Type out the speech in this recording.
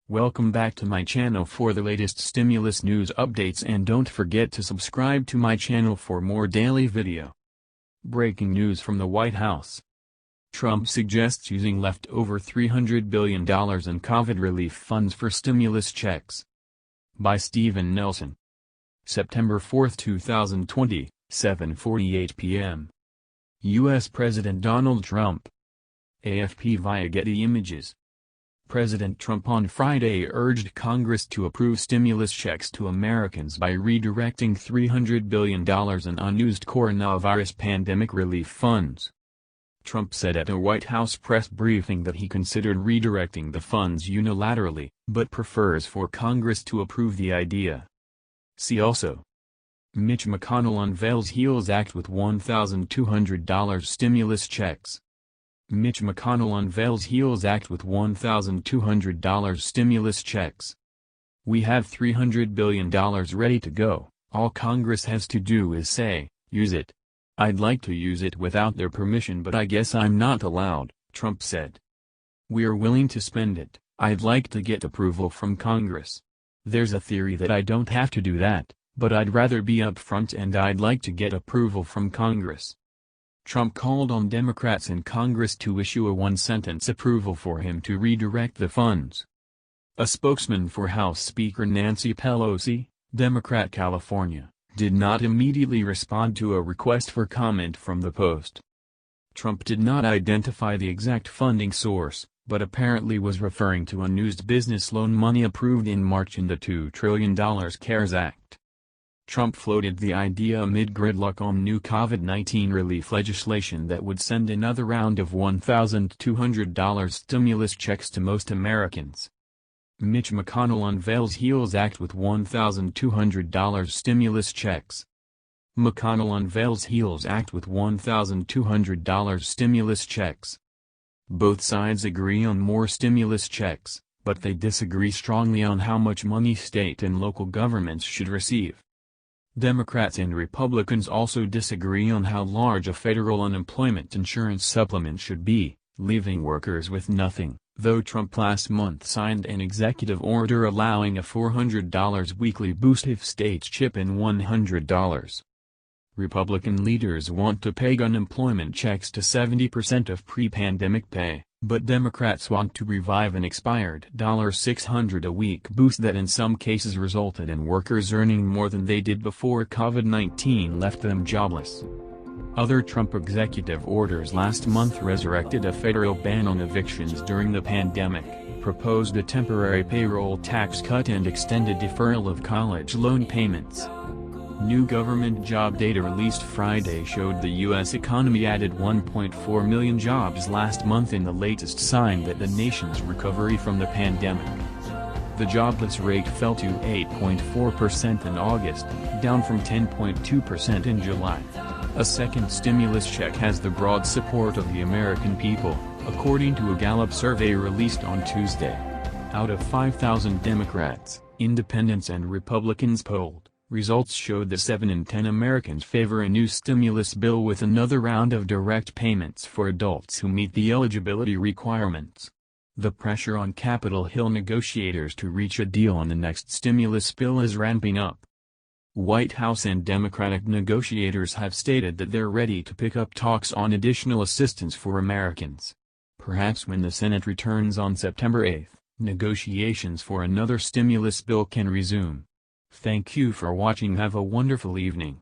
Welcome back to my channel for the latest stimulus news updates, and don't forget to subscribe to my channel for more daily video. Breaking news from the White House. Trump suggests using leftover $300 billion in COVID relief funds for stimulus checks. By Stephen Nelson. September 4, 2020, 7:48 p.m. U.S. President Donald Trump. AFP via Getty Images. President Trump on Friday urged Congress to approve stimulus checks to Americans by redirecting $300 billion in unused coronavirus pandemic relief funds. Trump said at a White House press briefing that he considered redirecting the funds unilaterally, but prefers for Congress to approve the idea. See also: Mitch McConnell unveils HEALS Act with $1,200 stimulus checks. Mitch McConnell unveils HEALS Act with $1,200 stimulus checks. "We have $300 billion ready to go, all Congress has to do is say, use it. I'd like to use it without their permission, but I guess I'm not allowed," Trump said. "We're willing to spend it. I'd like to get approval from Congress. There's a theory that I don't have to do that, but I'd rather be upfront and I'd like to get approval from Congress." Trump called on Democrats in Congress to issue a one-sentence approval for him to redirect the funds. A spokesman for House Speaker Nancy Pelosi, Democrat California, did not immediately respond to a request for comment from the Post. Trump did not identify the exact funding source, but apparently was referring to unused business loan money approved in March in the $2 trillion CARES Act. Trump floated the idea amid gridlock on new COVID-19 relief legislation that would send another round of $1,200 stimulus checks to most Americans. Mitch McConnell unveils HEALS Act with $1,200 stimulus checks. McConnell unveils HEALS Act with $1,200 stimulus checks. Both sides agree on more stimulus checks, but they disagree strongly on how much money state and local governments should receive. Democrats and Republicans also disagree on how large a federal unemployment insurance supplement should be, leaving workers with nothing, though Trump last month signed an executive order allowing a $400 weekly boost if states chip in $100. Republican leaders want to peg unemployment checks to 70% of pre-pandemic pay, but Democrats want to revive an expired $600 a week boost that in some cases resulted in workers earning more than they did before COVID-19 left them jobless. Other Trump executive orders last month resurrected a federal ban on evictions during the pandemic, proposed a temporary payroll tax cut, and extended deferral of college loan payments. New government job data released Friday showed the U.S. economy added 1.4 million jobs last month, in the latest sign that the nation's recovery from the pandemic. The jobless rate fell to 8.4% in August, down from 10.2% in July. A second stimulus check has the broad support of the American people, according to a Gallup survey released on Tuesday. Out of 5,000 Democrats, Independents and Republicans polled, results showed that 7 in 10 Americans favor a new stimulus bill with another round of direct payments for adults who meet the eligibility requirements. The pressure on Capitol Hill negotiators to reach a deal on the next stimulus bill is ramping up. White House and Democratic negotiators have stated that they're ready to pick up talks on additional assistance for Americans. Perhaps when the Senate returns on September 8, negotiations for another stimulus bill can resume. Thank you for watching. Have a wonderful evening.